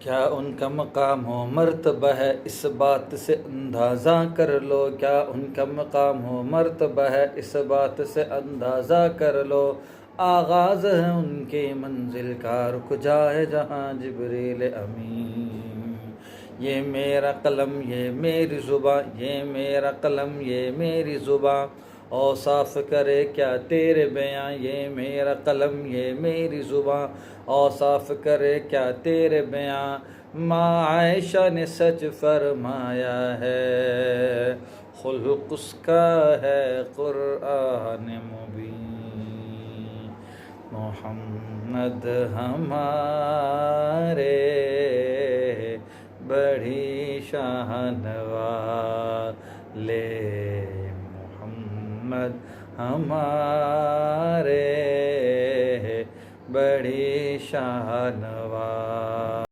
کیا ان کا مقام و مرتبہ ہے اس بات سے اندازہ کر لو، کیا ان کا مقام و مرتبہ ہے اس بات سے اندازہ کر لو، آغاز ہے ان کی منزل کا رک جائے جہاں جبریل امین۔ یہ میرا قلم یہ میری زباں، یہ میرا قلم یہ میری زباں، اوصاف کرے کیا تیرے بیاں، یہ میرا قلم یہ میری زباں، اوصاف کرے کیا تیرے بیاں، ماں عائشہ نے سچ فرمایا ہے، خلق اس کا ہے قرآن مبین۔ محمد ہمارے بڑی شان والے، محمد ہمارے بڑی شان